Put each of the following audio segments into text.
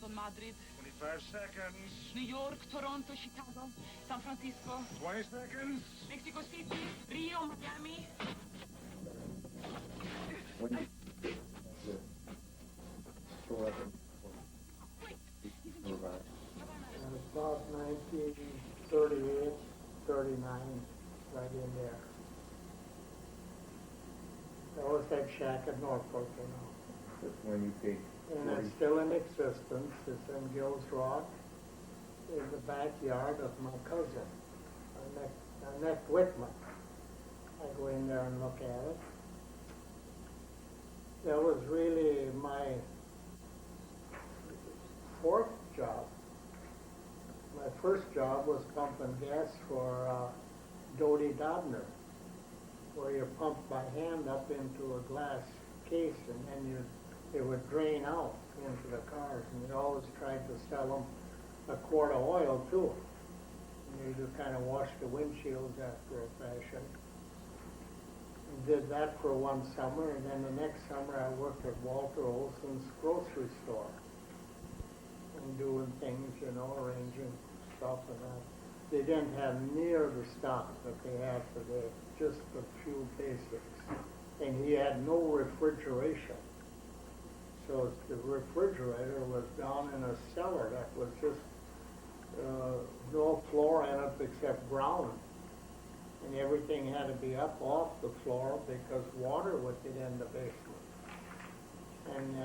Boston, Madrid, 25 seconds. New York, Toronto, Chicago, San Francisco, 20 seconds. Mexico City, Rio, Miami. About 1938, 39, right in there. That was that shack at Norfolk, you know. That's when you take. And it's still in existence. It's in Gills Rock, in the backyard of my cousin, Annette Whitman. I go in there and look at it. That was really my fourth job. My first job was pumping gas for Gordie Nelson, where you pump by hand up into a glass case and then it would drain out into the cars. And we always tried to sell them a quart of oil too. And you kind of wash the windshields after a fashion. Did that for one summer, and then the next summer I worked at Walter Olson's grocery store and doing things, you know, arranging stuff and that. They didn't have near the stock that they had today, just a few basics. And he had no refrigeration. So the refrigerator was down in a cellar that was just no floor in it except ground. And everything had to be up off the floor because water would get in the basement. And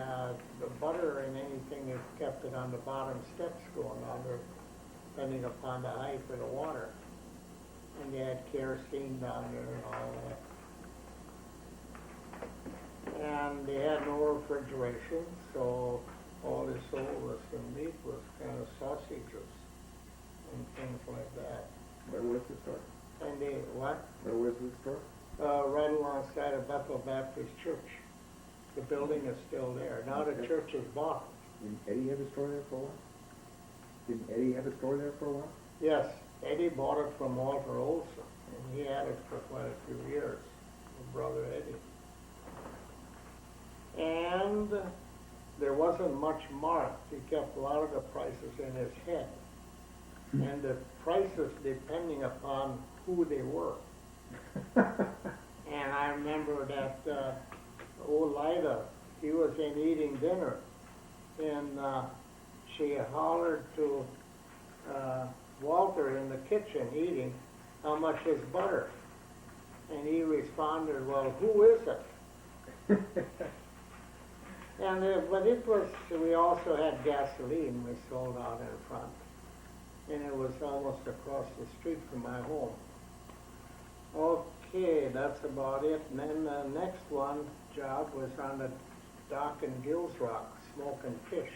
the butter and anything that kept it on the bottom steps going under, depending upon the height of the water. And they had kerosene down there and all that. And they had no refrigeration, so all they sold was the meat was kind of sausages and things like that. Where was the store? And they, what? Where was the store? Right alongside of Bethel Baptist Church. The building is still there. Now the church is bought. Didn't Eddie have a store there for a while? Didn't Eddie have a store there for a while? Yes, Eddie bought it from Walter Olson, and he had it for quite a few years, his brother Eddie. And there wasn't much marked. He kept a lot of the prices in his head. And the prices depending upon who they were. And I remember that old Lida, he was in eating dinner, and she hollered to Walter in the kitchen eating, "How much is butter?" And he responded, "Well, who is it?" And but it was, we also had gasoline we sold out in front. And it was almost across the street from my home. Okay, that's about it. And then the next one job was on the dock in Gills Rock, smoking fish.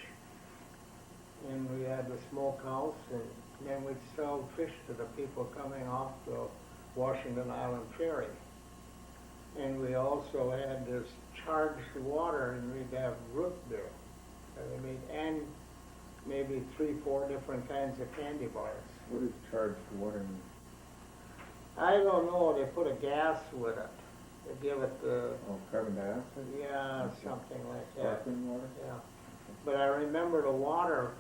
And we had the smokehouse, and then we'd sell fish to the people coming off the Washington Island Ferry. And we also had this charged water, and we'd have root beer. And maybe 3-4 different kinds of candy bars. What is charged water mean? I don't know. They put a gas with it. They give it the... Oh, carbon dioxide? Yeah, something like that. Sparkling water? Yeah. But I remember the water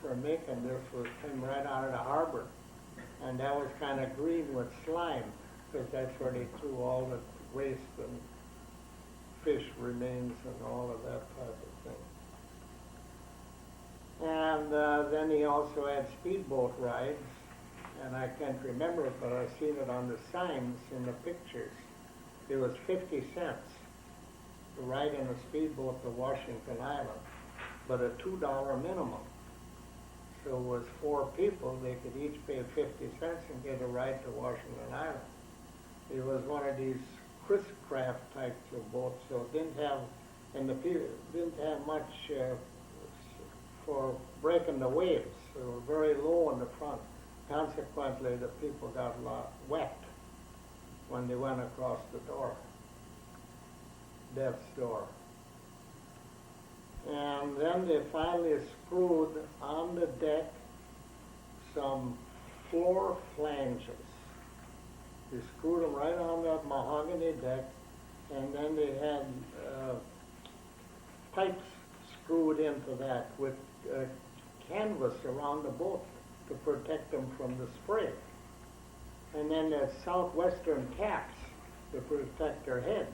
for making this came right out of the harbor. And that was kind of green with slime, because that's where they threw all the waste and fish remains and all of that type of thing. And then he also had speedboat rides, and I can't remember it, but I've seen it on the signs in the pictures. It was 50 cents to ride in a speedboat to Washington Island, but a $2 minimum. So it was 4 people, they could each pay 50 cents and get a ride to Washington Island. It was one of these Chris Craft types of boats, so it didn't have, and the people didn't have much for breaking the waves. They were very low in the front. Consequently, the people got a lot wet when they went across the door, death's door. And then they finally screwed on the deck some floor flanges. They screwed them right on that mahogany deck, and then they had pipes screwed into that with canvas around the boat to protect them from the spray. And then there's southwestern caps to protect their head.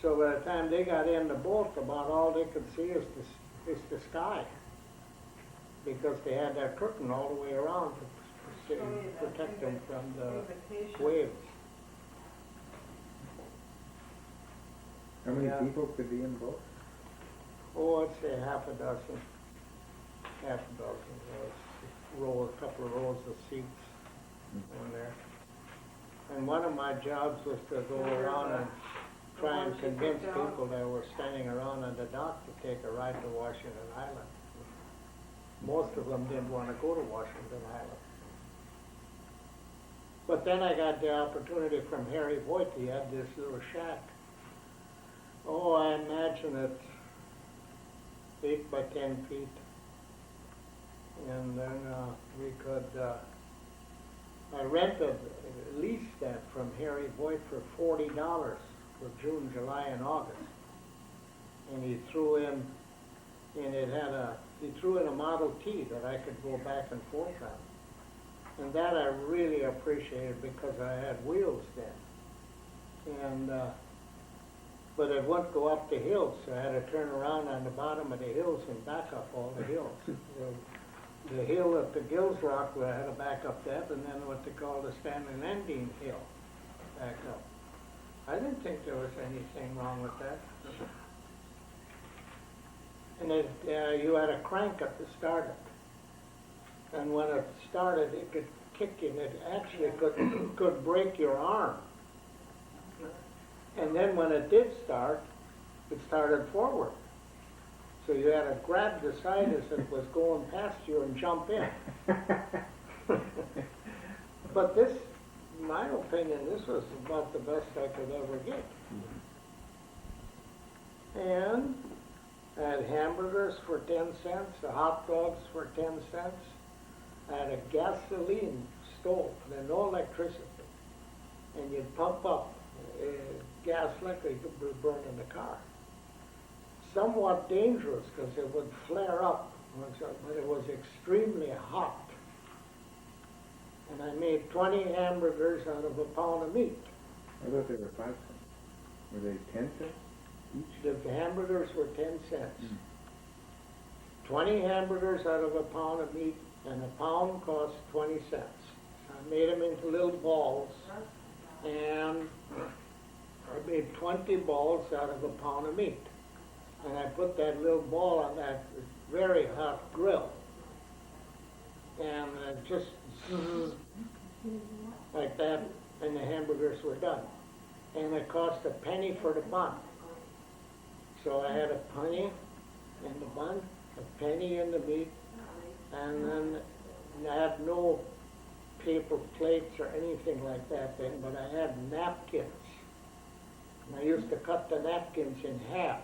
So by the time they got in the boat, about all they could see is the sky, because they had that curtain all the way around to protect them from the waves. How many Yeah. people could be in the boat? Oh, I'd say half a dozen. Half a dozen. A couple of rows of seats in there. And one of my jobs was to go around and try and convince people that were standing around on the dock to take a ride to Washington Island. Most of them didn't want to go to Washington Island. But then I got the opportunity from Harry Voigt. He had this little shack. Oh, I imagine it's 8 by 10 feet. And then we could, I leased that from Harry Voigt for $40 for June, July, and August. And he threw in, he threw in a Model T that I could go back and forth on. And that I really appreciated because I had wheels then. And, but it wouldn't go up the hills, so I had to turn around on the bottom of the hills and back up all the hills. The hill at the Gills Rock, where I had to back up that, and then what they call the Stanley Landing Hill, back up. I didn't think there was anything wrong with that. And you had a crank at the start. And when it started, it could kick you, and it actually could break your arm. And then when it did start, it started forward. So you had to grab the side as it was going past you and jump in. But this, in my opinion, this was about the best I could ever get. And I had hamburgers for 10 cents, the hot dogs for 10 cents. I had a gasoline stove, and no electricity. And you'd pump up gas liquid, you could burn in the car. Somewhat dangerous because it would flare up, but it was extremely hot. And I made 20 hamburgers out of a pound of meat. I thought they were 5 cents. Were they 10 cents each? The hamburgers were 10 cents. 20 hamburgers out of a pound of meat, and a pound cost 20 cents. I made them into little balls, and I made 20 balls out of a pound of meat. And I put that little ball on that very hot grill. And just like that, and the hamburgers were done. And it cost a penny for the bun. So I had a penny in the bun, a penny in the meat, and then I had no paper plates or anything like that then, but I had napkins. And I used to cut the napkins in half,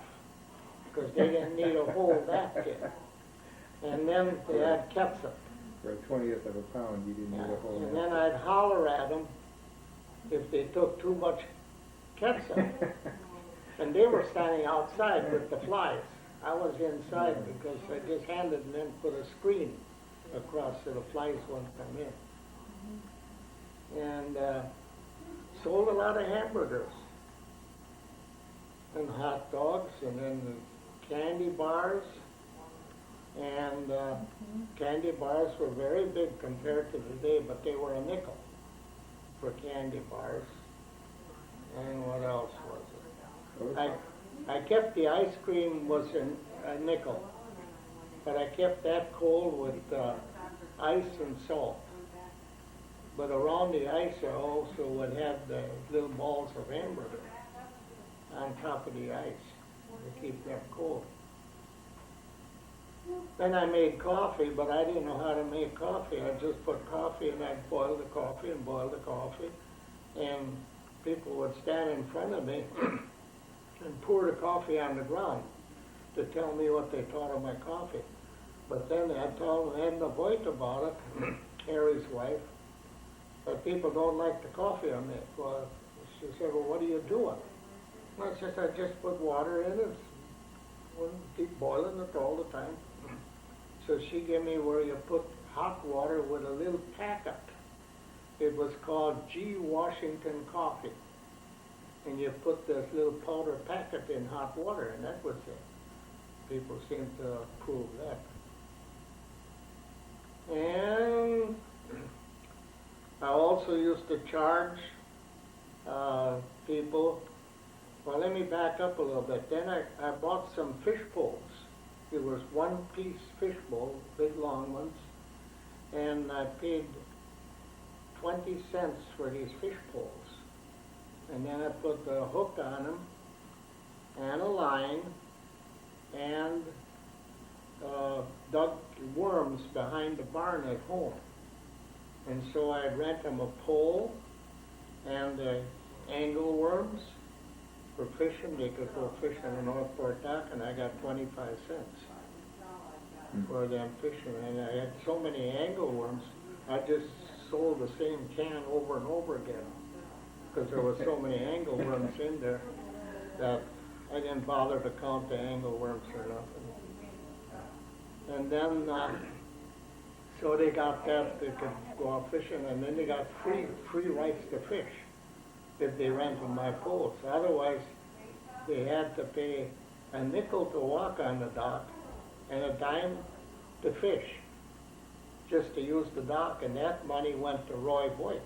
because they didn't need a whole napkin. And then they had ketchup. For a 20th of a pound, you didn't need a whole And then I'd holler at them if they took too much ketchup. And they were standing outside with the flies. I was inside because I just handed them in, put a screen across so the flies wouldn't come in. And sold a lot of hamburgers and hot dogs, and then candy bars. And candy bars were very big compared to today, but they were a nickel for candy bars. And what else was it? I kept the ice cream was in a nickel, but I kept that cold with ice and salt. But around the ice, I also would have the little balls of hamburger on top of the ice to keep them cold. Then I made coffee, but I didn't know how to make coffee. I just put coffee and I'd boil the coffee and boil the coffee. And people would stand in front of me and pour the coffee on the ground to tell me what they thought of my coffee. But then I told Edna Voigt about it, Harry's wife, that people don't like the coffee I make. Well, she said, well, what are you doing? And I said, I just put water in it, keep boiling it all the time. So So she gave me where you put hot water with a little packet. It was called G. Washington coffee. And you put this little powder packet in hot water, and that was it. People seem to approve that. And I also used to charge people. Well, let me back up a little bit. Then I bought some fish poles. It was one-piece fish bowl, big long ones, and I paid 20 cents for these fish poles. And then I put the hook on them, and a line, and dug worms behind the barn at home. And so I'd rent them a pole and angle worms for fishing. They could go fishing in the Northport Dock, and I got 25 cents for them fishing. And I had so many angle worms, I just sold the same can over and over again, because there was so many angle worms in there that I didn't bother to count the angle worms or nothing. And then, so they got that, they could go out fishing, and then they got free rights to fish if they rented my poles. Otherwise, they had to pay a nickel to walk on the dock and a dime to fish, just to use the dock, and that money went to Roy Boyk.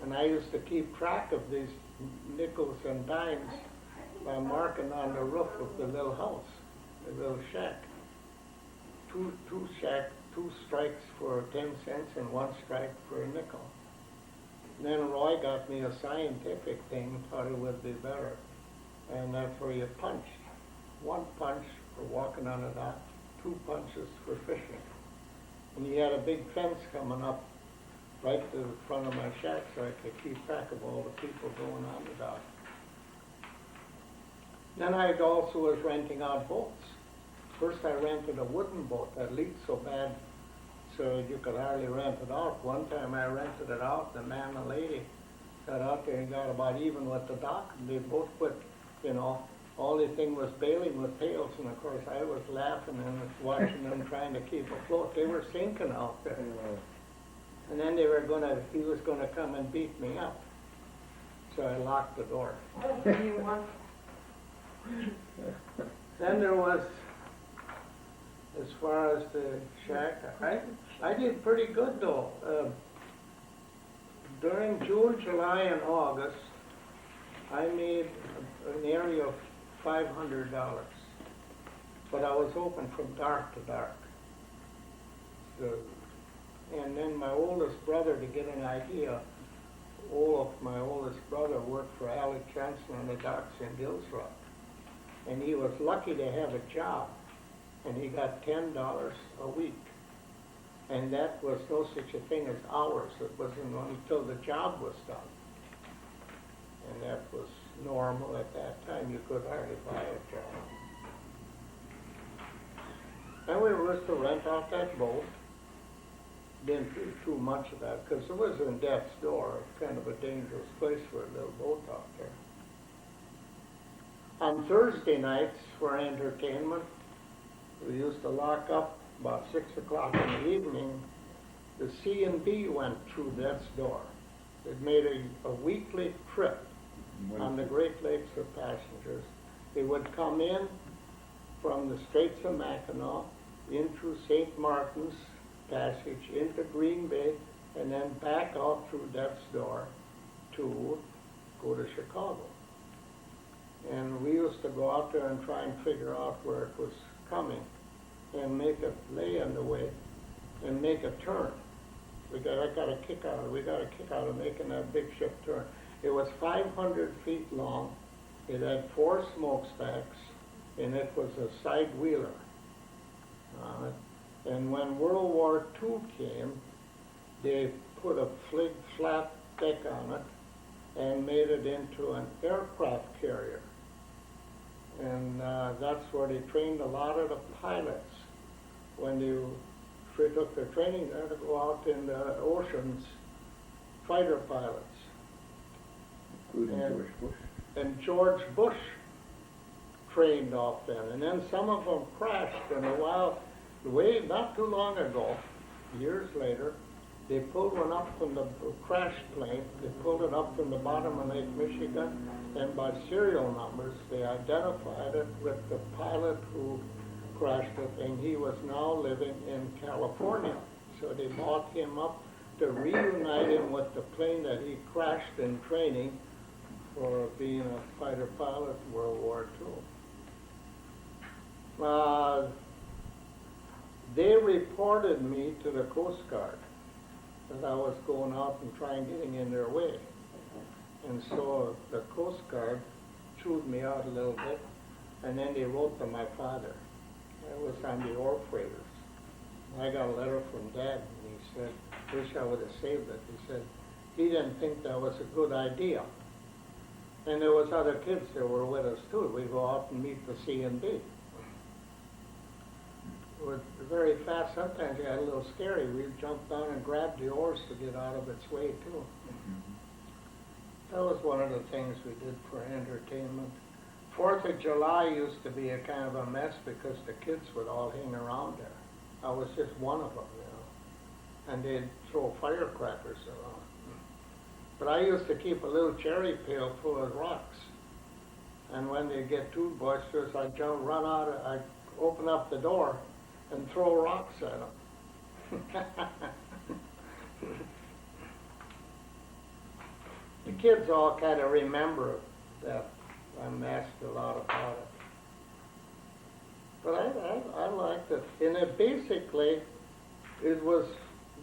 And I used to keep track of these nickels and dimes by marking on the roof of the little house, the little shack. Two strikes for 10 cents and one strike for a nickel. And then Roy got me a scientific thing, thought it would be better. And that's where you punched. One punch for walking on the dock, 2 punches for fishing. And he had a big fence coming up right to the front of my shack so I could keep track of all the people going on the dock. Then I also was renting out boats. First I rented a wooden boat that leaked so bad so you could hardly rent it out. One time I rented it out, the man and lady got out there and got about even with the dock, and they both quit, you know. All the thing was bailing with pails, and of course I was laughing and watching them trying to keep afloat. They were sinking out there. And then he was gonna come and beat me up. So I locked the door. Then there was, as far as the shack, I did pretty good though. During June, July, and August, I made an area of $500. But I was open from dark to dark. So, and then my oldest brother, to get an idea, Olaf, my oldest brother, worked for Alec Johnson on the docks in Gilsrock. And he was lucky to have a job. And he got $10 a week. And that was no such a thing as hours. It wasn't until the job was done. And that was normal at that time. You could hardly buy a job. And we were to rent out that boat. Didn't do too much of that because it was in death's door. It's kind of a dangerous place for a little boat out there. On Thursday nights for entertainment, we used to lock up about 6 o'clock in the evening. The C&B went through death's door. It made a weekly trip on the Great Lakes for passengers. They would come in from the Straits of Mackinac, in through St. Martin's Passage, into Green Bay, and then back out through Death's Door to go to Chicago. And we used to go out there and try and figure out where it was coming and make it lay in the way and make a turn. I got a kick out of it. We got a kick out of making that big ship turn. It was 500 feet long. It had 4 smokestacks, and it was a side wheeler on it. And when World War II came, they put a flat deck on it and made it into an aircraft carrier. And that's where they trained a lot of the pilots. When they took their training there to go out in the oceans, fighter pilots. Including George Bush. And George Bush trained off them. And then some of them crashed, and a while not too long ago, years later, they pulled one up from the crash plane. They pulled it up from the bottom of Lake Michigan, and by serial numbers, they identified it with the pilot who crashed it, and he was now living in California. So they brought him up to reunite him with the plane that he crashed in training for being a fighter pilot in World War II. They reported me to the Coast Guard that I was going out and trying getting in their way. And so the Coast Guard chewed me out a little bit, and then they wrote to my father. I was on the ore freighters. I got a letter from Dad, and he said, wish I would have saved it. He said he didn't think that was a good idea. And there was other kids that were with us too. We'd go out and meet the C&D. It was very fast. Sometimes it got a little scary. We'd jump down and grab the oars to get out of its way too. That was one of the things we did for entertainment. 4th of July used to be a kind of a mess because the kids would all hang around there. I was just one of them, you know. And they'd throw firecrackers around. But I used to keep a little cherry pail full of rocks. And when they get too boisterous, I'd run out, I'd open up the door and throw rocks at them. The kids all kind of remember that. I asked a lot about it. But I liked it. And it basically, it was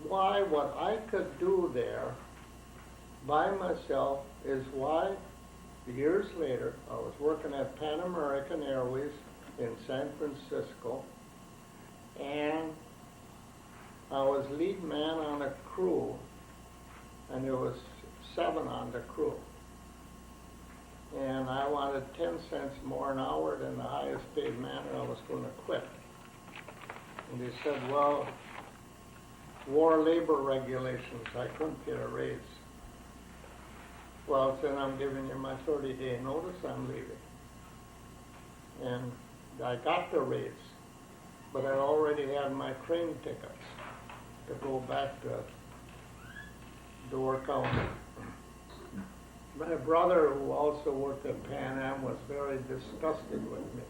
why what I could do there by myself is why years later I was working at Pan American Airways in San Francisco, and I was lead man on a crew, and there was 7 on the crew. And I wanted 10 cents more an hour than the highest paid man, and I was going to quit. And they said, well, war labor regulations, I couldn't get a raise. Well, then I'm giving you my 30-day notice, I'm leaving. And I got the raise, but I already had my train tickets to go back to Door County. My brother, who also worked at Pan Am, was very disgusted with me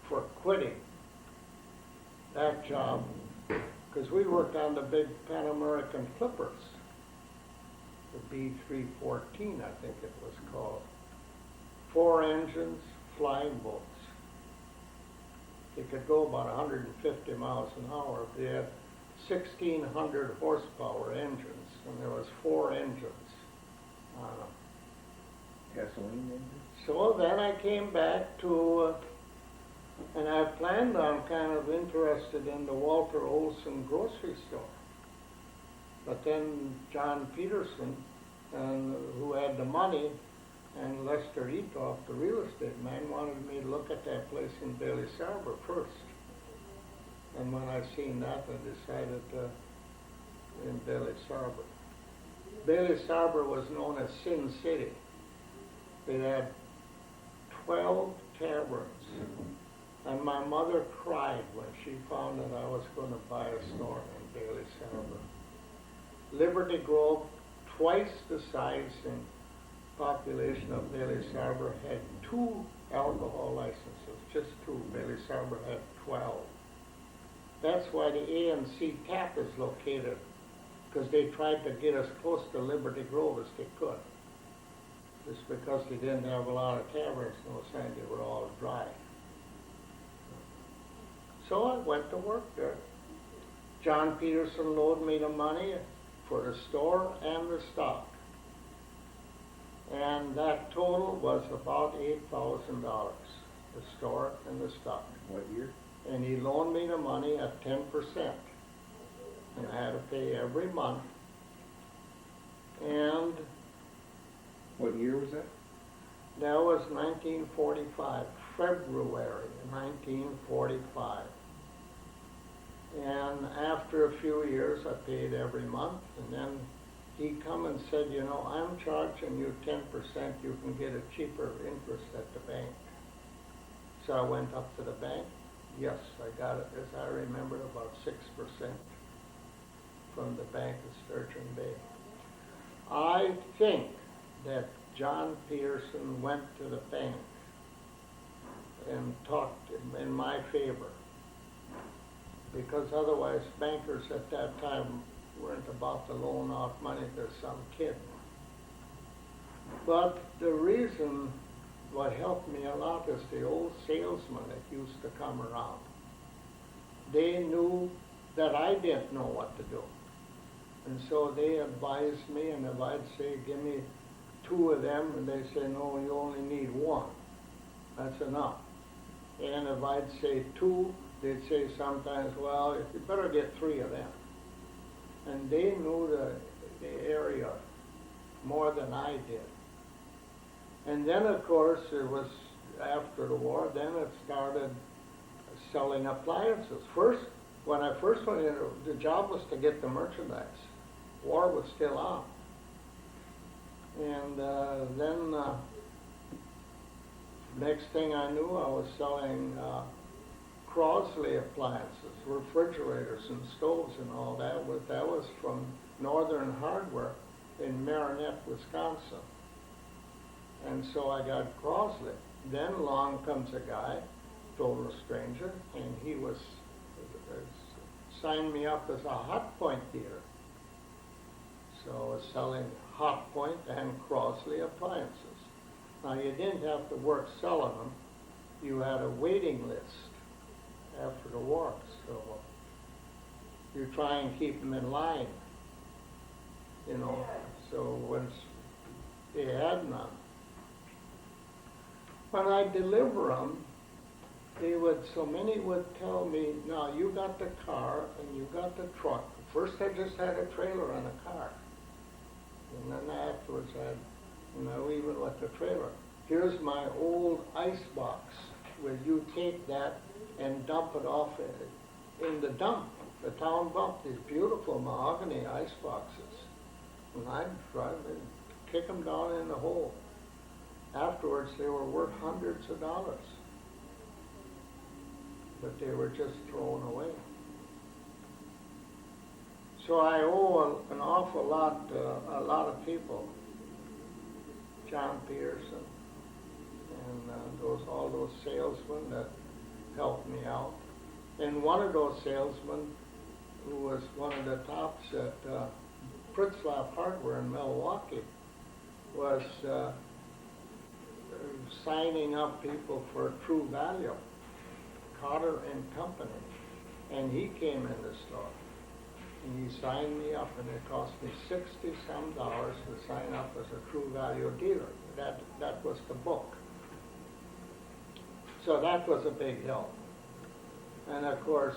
for quitting that job, because we worked on the big Pan American flippers, the B314, I think it was called. 4 engines, flying boats. They could go about 150 miles an hour. They had 1,600 horsepower engines, and there was 4 engines on them. Gasoline engine? So then I came back to, and I planned on kind of interested in the Walter Olson grocery store. But then John Peterson, who had the money, and Lester Etoff, the real estate man, wanted me to look at that place in Bailey Harbor first. And when I seen that, I decided in Bailey Harbor. Bailey Harbor was known as Sin City. They had 12 taverns. And my mother cried when she found that I was going to buy a store in Bailey Harbor. Liberty Grove, twice the size and population of Bailey Harbor, had 2 alcohol licenses, just 2. Bailey Harbor had 12. That's why the A&C Tap is located, because they tried to get as close to Liberty Grove as they could. Just because they didn't have a lot of taverns, no sign they were all dry. So I went to work there. John Peterson loaned me the money for the store and the stock. And that total was about $8,000, the store and the stock. What year? And he loaned me the money at 10%. And I had to pay every month. And What year was that? that was 1945, February 1945. And after a few years, I paid every month, and then he come and said, you know, I'm charging you 10%, you can get a cheaper interest at the bank. So I went up to the bank, Yes, I got it, as I remember, about 6% from the Bank of Sturgeon Bay. I think that John Pearson went to the bank and talked in my favor, because otherwise bankers at that time weren't about to loan out money to some kid. But the reason what helped me a lot is the old salesmen that used to come around. They knew that I didn't know what to do. And so they advised me, and if I'd say, give me 2 of them, and they say, no, you only need 1. That's enough. And if I'd say 2, they'd say sometimes, well, you better get 3 of them. And they knew the area more than I did. And then, of course, it was after the war, then it started selling appliances. When I first went in, the job was to get the merchandise. War was still on. And then next thing I knew, I was selling Crosley appliances, refrigerators and stoves and all that. That was from Northern Hardware in Marinette, Wisconsin. And so I got Crosley. Then along comes a guy, total stranger, and he was signed me up as a Hot Point dealer. So I was selling Hot Point and Crosley appliances. Now you didn't have to work selling them. You had a waiting list after the war. So you try and keep them in line, you know. So once they had none, when I deliver them, so many would tell me, now you got the car and you got the truck. First I just had a trailer and a car. And then afterwards even with the trailer. Here's my old ice box. Will you take that and dump it off in the dump, the town dump, these beautiful mahogany ice boxes. And I'd drive and kick them down in the hole. Afterwards, they were worth hundreds of dollars. But they were just thrown away. So I owe an awful lot, a lot of people. John Pearson and all those salesmen that helped me out. And one of those salesmen, who was one of the tops at Pritzlaff Hardware in Milwaukee, was signing up people for True Value, Cotter and Company. And he came in the store. And he signed me up, and it cost me $60-some to sign up as a True Value dealer. That was the book. So that was a big help. And of course,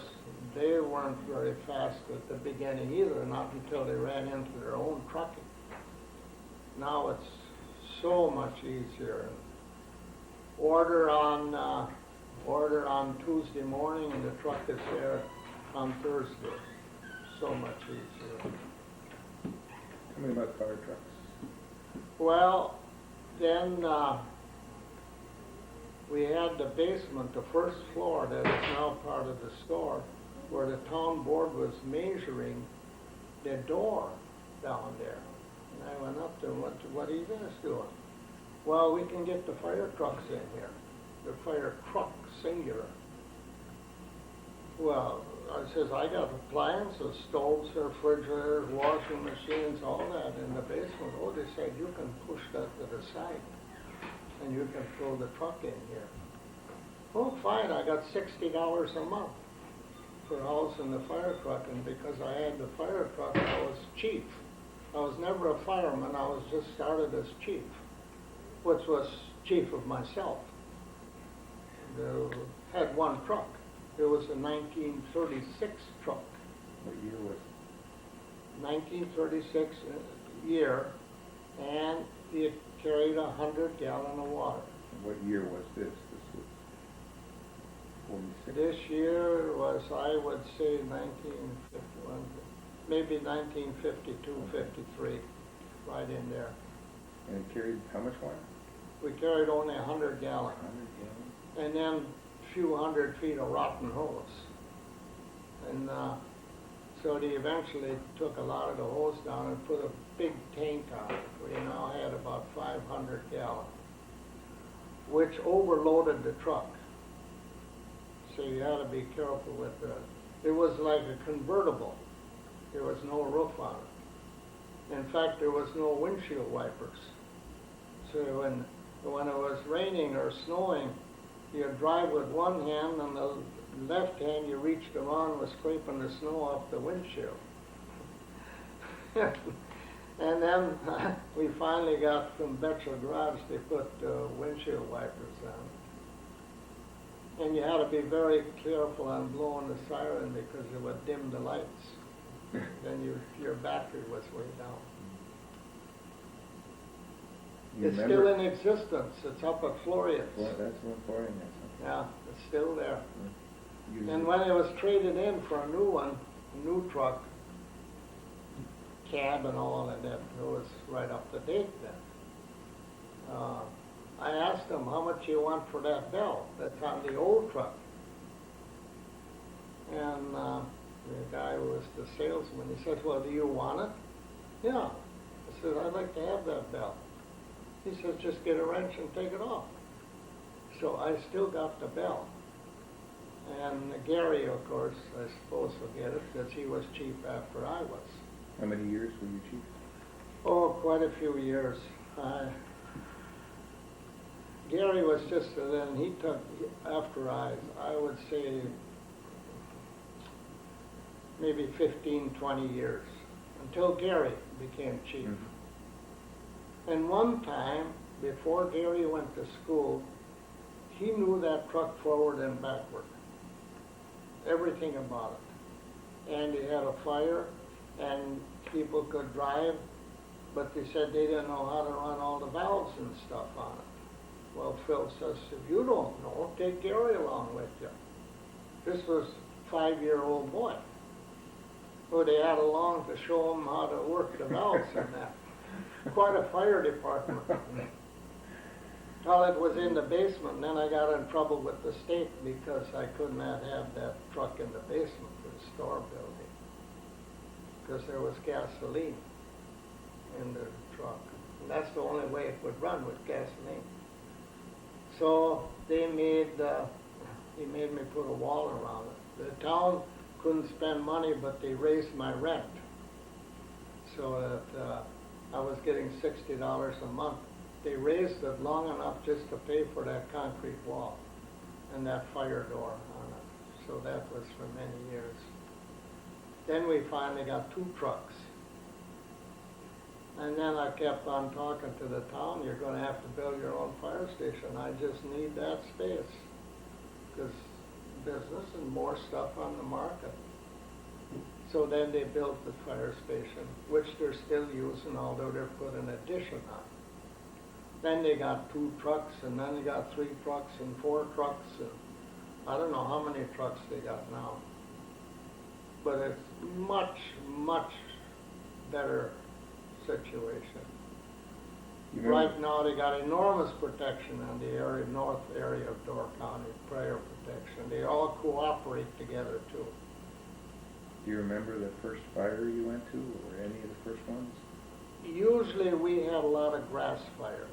they weren't very fast at the beginning either, not until they ran into their own trucking. Now it's so much easier. Order on Tuesday morning, and the truck is there on Thursday. So much easier. Tell me about fire trucks. Well, then we had the basement, the first floor that is now part of the store, where the town board was measuring the door down there. And I went up there and went, what are you guys doing? Well, we can get the fire trucks in here. The fire truck, singular. Well, I says, I got appliances, stoves, refrigerators, washing machines, all that in the basement. Oh, they said, you can push that to the side, and you can throw the truck in here. Oh, fine, I got $60 a month for housing the fire truck, and because I had the fire truck, I was chief. I was never a fireman, I was just started as chief, which was chief of myself. Had one truck. It was a 1936 truck. What year was it? 1936 year, and it carried 100 gallons of water. What year was this? This was 46? This year was, I would say, 1951, maybe 1952, 53, right in there. And it carried how much water? We carried only 100 gallons. 100 gallons. And then few hundred feet of rotten hose. And so they eventually took a lot of the hose down and put a big tank on it. We now had about 500 gallons, which overloaded the truck. So you had to be careful with it. It was like a convertible. There was no roof on it. In fact, there was no windshield wipers. So when it was raining or snowing, you'd drive with one hand, and the left hand you reached around was scraping the snow off the windshield. And then we finally got from Betchel Garage, they put windshield wipers on. And you had to be very careful on blowing the siren because it would dim the lights. Then your battery was way down. It's still in existence. It's up at Florian's. Well, that's one Florian has. Yeah, it's still there. Use And it. when it was traded in for a new one, a new truck, cab and all of that, it was right up to date then. I asked him, how much you want for that bell that's on the old truck? And the guy who was the salesman, he said, well, do you want it? Yeah. I said, I'd like to have that bell. He said, just get a wrench and take it off. So I still got the bell. And Gary, of course, I suppose will get it because he was chief after I was. How many years were you chief? Oh, quite a few years. Gary was just, then he took, after I would say maybe 15, 20 years, until Gary became chief. Mm-hmm. And one time, before Gary went to school, he knew that truck forward and backward. Everything about it. And he had a fire, and people could drive, but they said they didn't know how to run all the valves and stuff on it. Well, Phil says, if you don't know, take Gary along with you. This was a 5-year-old boy who they had along to show him how to work the valves and that. Quite a fire department. Well, it was in the basement, and then I got in trouble with the state because I could not have that truck in the basement of the store building because there was gasoline in the truck. And that's the only way it would run, with gasoline. So they made, he made me put a wall around it. The town couldn't spend money, but they raised my rent so that I was getting $60 a month. They raised it long enough just to pay for that concrete wall and that fire door on it. So that was for many years. Then we finally got 2 trucks. And then I kept on talking to the town, you're going to have to build your own fire station. I just need that space because business and more stuff on the market. So then they built the fire station, which they're still using, although they're put an addition on. Then they got 2 trucks, and then they got 3 trucks and 4 trucks, and I don't know how many trucks they got now. But it's much, much better situation. Right now they got enormous protection on the area, north area of Door County, prior protection. They all cooperate together too. Do you remember the first fire you went to, or any of the first ones? Usually we had a lot of grass fires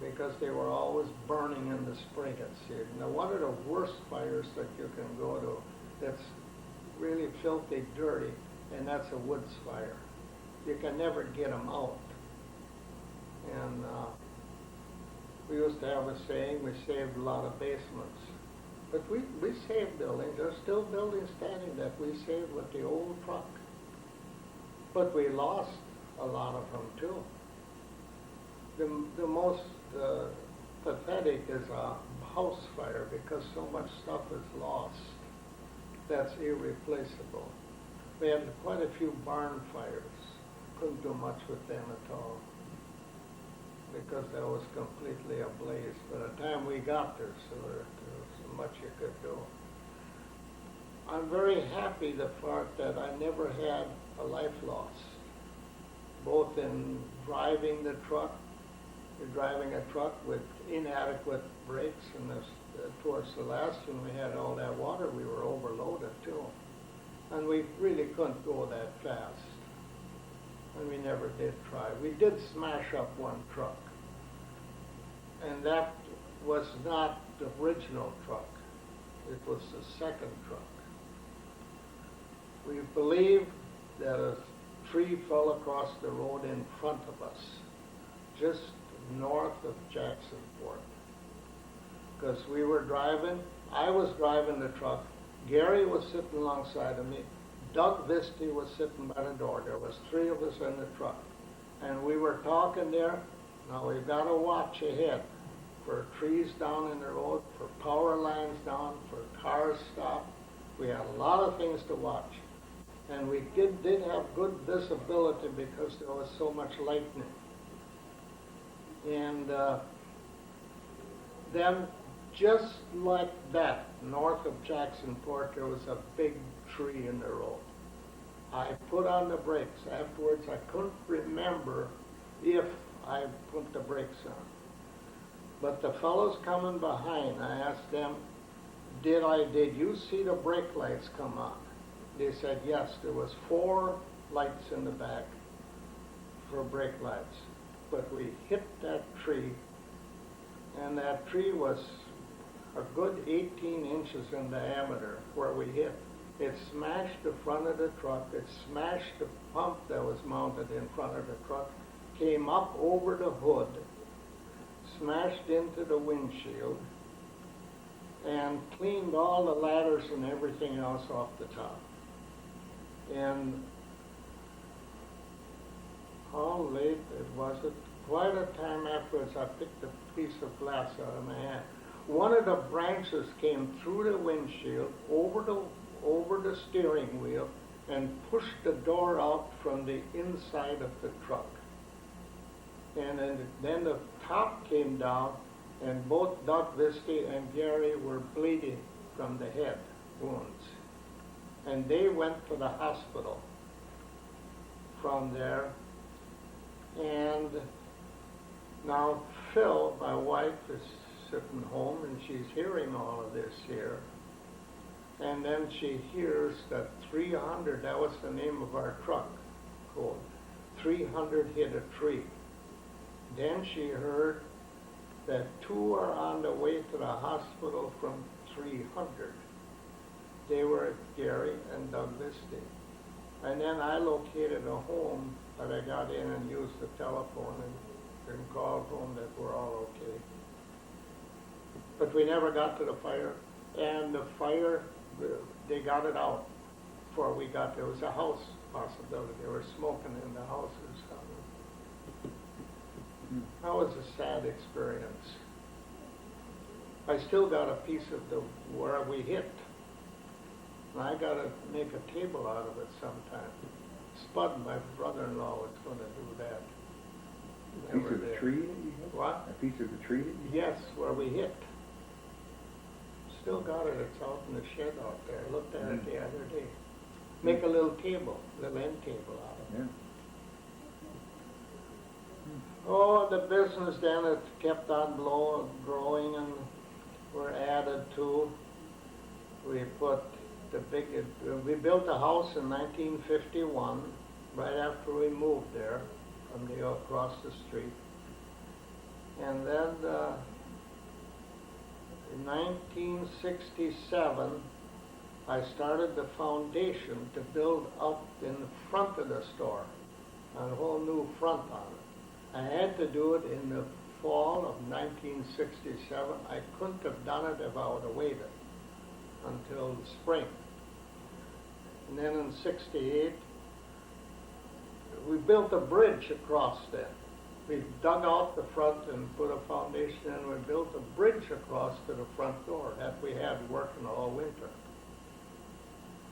because they were always burning in the spriggets here. Now one of the worst fires that you can go to that's really filthy dirty, and that's a woods fire. You can never get them out. And we used to have a saying, we saved a lot of basements. But we saved buildings. There's still buildings standing that we saved with the old truck. But we lost a lot of them too. The most pathetic is a house fire because so much stuff is lost that's irreplaceable. We had quite a few barn fires. Couldn't do much with them at all because that was completely ablaze. By the time we got there, so there was much you could do. I'm very happy the fact that I never had a life loss, both in driving the truck, driving a truck with inadequate brakes, and the towards the last when we had all that water, we were overloaded too. And we really couldn't go that fast. And we never did try. We did smash up one truck. And that was not the original truck. It was the second truck. We believe that a tree fell across the road in front of us, just north of Jacksonport. Because we were driving, I was driving the truck, Gary was sitting alongside of me, Doug Visty was sitting by the door. There was three of us in the truck. And we were talking there. Now we've got to watch ahead for trees down in the road, for power lines down, for cars stopped. We had a lot of things to watch. And we did have good visibility because there was so much lightning. And then just like that, north of Jacksonport, there was a big tree in the road. I put on the brakes. Afterwards, I couldn't remember if I put the brakes on. But the fellows coming behind, I asked them, did you see the brake lights come on? They said, yes, there was 4 lights in the back for brake lights. But we hit that tree, and that tree was a good 18 inches in diameter where we hit. It smashed the front of the truck. It smashed the pump that was mounted in front of the truck, came up over the hood, smashed into the windshield, and cleaned all the ladders and everything else off the top. And how late was it? Quite a time afterwards, I picked a piece of glass out of my hand. One of the branches came through the windshield, over the steering wheel, and pushed the door out from the inside of the truck. And then the top came down, and both Doug Visty and Gary were bleeding from the head wounds. And they went to the hospital from there. And now Phil, my wife, is sitting home, and she's hearing all of this here. And then she hears that 300, that was the name of our truck code, 300 hit a tree. Then she heard that 2 are on the way to the hospital from 300. They were Gary and Doug Visty. And then I located a home that I got in and used the telephone and called home that we're all okay. But we never got to the fire. And the fire, they got it out before we got there. It was a house possibility. They were smoking in the houses. That was a sad experience. I still got a piece of where we hit. And I got to make a table out of it sometime. Spud, my brother-in-law, was going to do that. A piece of the tree that you hit? What? A piece of the tree that you hit? Yes, where we hit. Still got it. It's out in the shed out there. I looked at it the other day. Make a little table, little end table out of it. Yeah. Oh, the business then, it kept on growing, and were added to. We put we built a house in 1951, right after we moved there, from across the street. And then in 1967, I started the foundation to build up in the front of the store, a whole new front on it. I had to do it in the fall of 1967. I couldn't have done it if I would have waited until the spring. And then in 68, we built a bridge across then. We dug out the front and put a foundation in, and we built a bridge across to the front door that we had working all winter.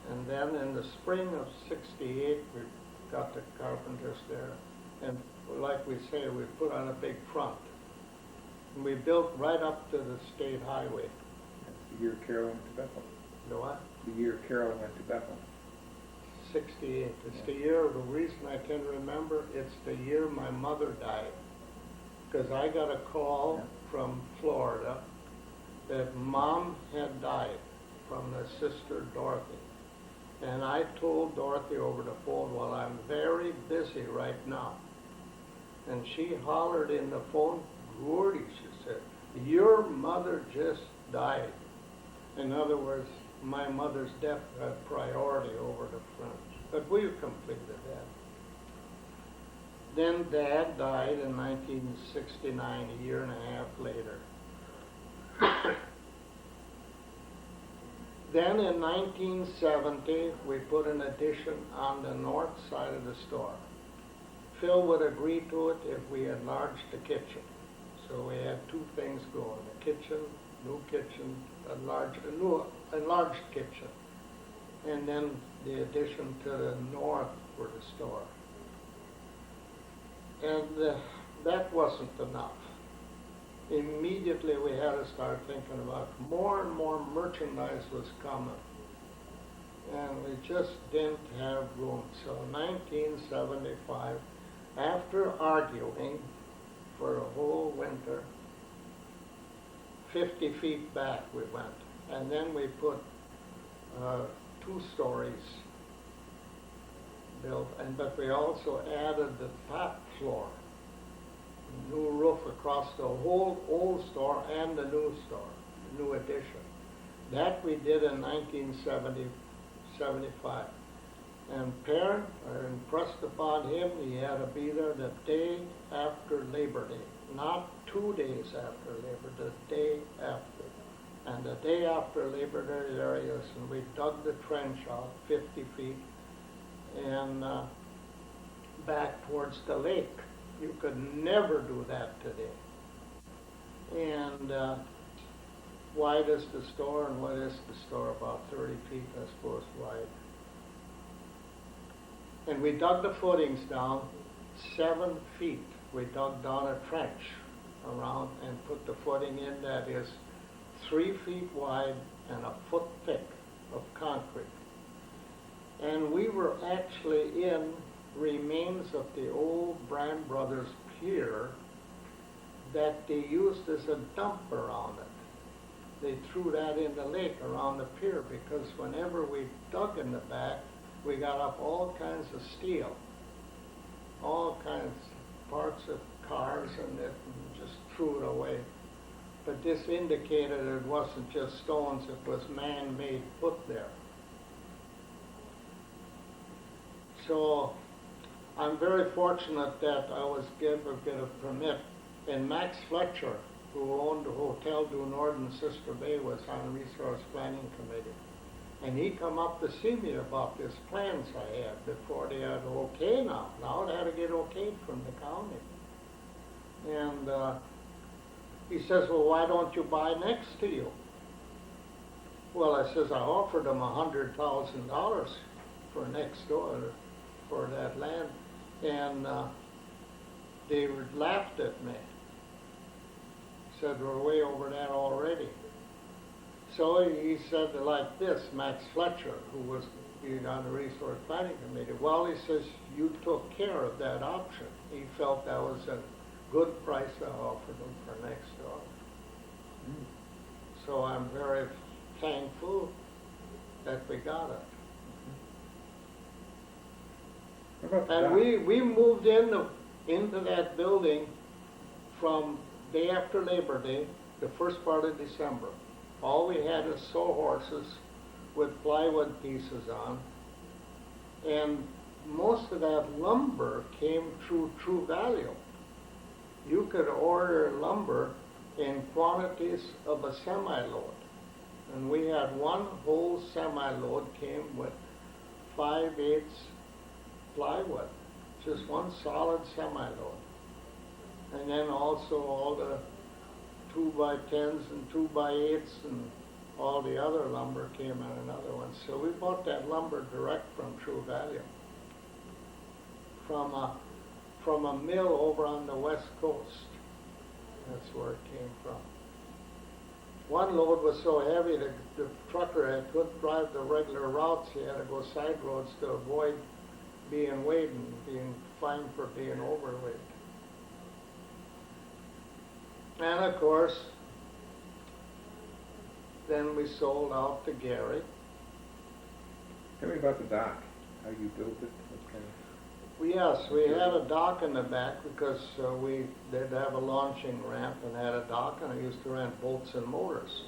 And then in the spring of 68, we got the carpenters there. And like we say, we put on a big front. And we built right up to the state highway. That's the year Carol went to Bethel. The what? The year Carol went to Bethel. 68. It's the year, the reason I can remember, it's the year my mother died. Because I got a call from Florida that Mom had died from the sister Dorothy. And I told Dorothy over the phone, well, I'm very busy right now. And she hollered in the phone, Gordie, she said, your mother just died. In other words, my mother's death had priority over the French. But we completed that. Then Dad died in 1969, a year and a half later. Then in 1970, we put an addition on the north side of the store. Phil would agree to it if we enlarged the kitchen. So we had two things going, the kitchen, new kitchen, enlarged kitchen, and then the addition to the north for the store. And that wasn't enough. Immediately we had to start thinking about more and more merchandise was coming. And we just didn't have room. So 1975, after arguing for a whole winter, 50 feet back we went. And then we put 2 stories built, but we also added the top floor. New roof across the whole old store and the new store, new addition. That we did in 1975. And parent impressed upon him he had to be there the day after Labor Day, not 2 days after Labor, the day after. And the day after Labor Day there he is, and we dug the trench out 50 feet and back towards the lake. You could never do that today. And wide is the store, and what is the store? About 30 feet, I suppose, wide. And we dug the footings down 7 feet. We dug down a trench around and put the footing in that is 3 feet wide and a foot thick of concrete. And we were actually in remains of the old Brand Brothers pier that they used as a dump around it. They threw that in the lake around the pier because whenever we dug in the back, we got up all kinds of steel, all kinds of parts of cars and it, and just threw it away. But this indicated it wasn't just stones, it was man-made put there. So I'm very fortunate that I was given a bit of permit. And Max Fletcher, who owned the Hotel du Nord in Sister Bay, was on the Resource Planning Committee. And he come up to see me about these plans I had before they had okay now. Now they had to get okayed from the county. And he says, well, why don't you buy next to you? Well, I says, I offered them $100,000 for next door, for that land. And they laughed at me. Said, we're way over that already. So he said like this, Max Fletcher, who was on the Resource Planning Committee, well, he says, you took care of that option. He felt that was a good price I offered him for next door. So I'm very thankful that we got it. And we moved into that building from day after Labor Day, the first part of December. All we had is sawhorses with plywood pieces on. And most of that lumber came through True Value. You could order lumber in quantities of a semi-load. And we had one whole semi-load came with 5/8 plywood, just one solid semi-load. And then also all the 2x10s and 2x8s and all the other lumber came in another one. So we bought that lumber direct from True Value, from a mill over on the west coast. That's where it came from. One load was so heavy that the trucker couldn't drive the regular routes. He had to go side roads to avoid being weighed and being fined for being overweight. And of course, Then we sold out to Gary. Tell me about the dock, how you built it, what kind of... Yes, we had a dock in the back because we did have a launching ramp and had a dock, and I used to rent boats and motors.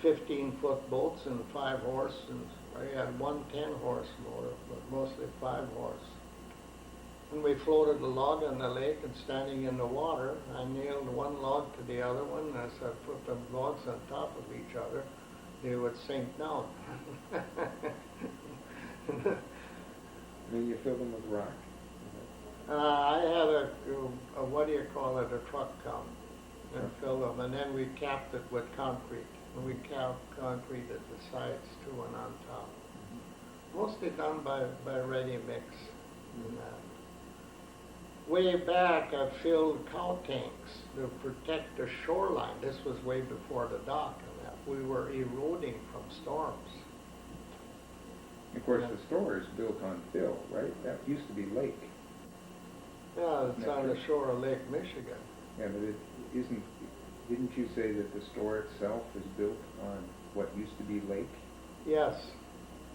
15-foot boats and 5-horse, and I had one 10-horse motor, but mostly 5-horse. And we floated a log on the lake and standing in the water, I nailed one log to the other one, and as I put the logs on top of each other, they would sink down. I mean, you fill them with rock. I had a what do you call it, a truck come and fill them, and then we capped it with concrete. And we concrete at the sides too and on top. Mostly done by ready mix. And way back, I filled cow tanks to protect the shoreline. This was way before the dock, and that we were eroding from storms. Of course, the store is built on fill, right? That used to be lake. Yeah, it's on the shore of Lake Michigan. Yeah, but it isn't, didn't you say that the store itself is built on what used to be lake? Yes,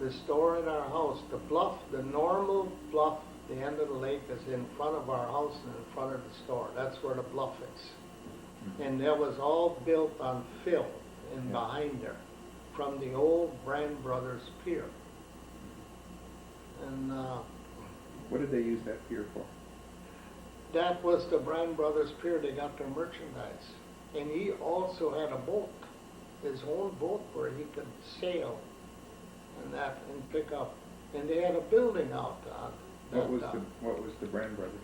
the store in our house, the bluff, the normal bluff, the end of the lake is in front of our house and in front of the store. That's where the bluff is. Mm-hmm. And that was all built on fill and behind there from the old Brand Brothers Pier. And what did they use that pier for? that was the Brand Brothers Pier. They got their merchandise. And he also had a boat, his own boat where he could sail and that and pick up. And they had a building out on What was the Brand Brothers?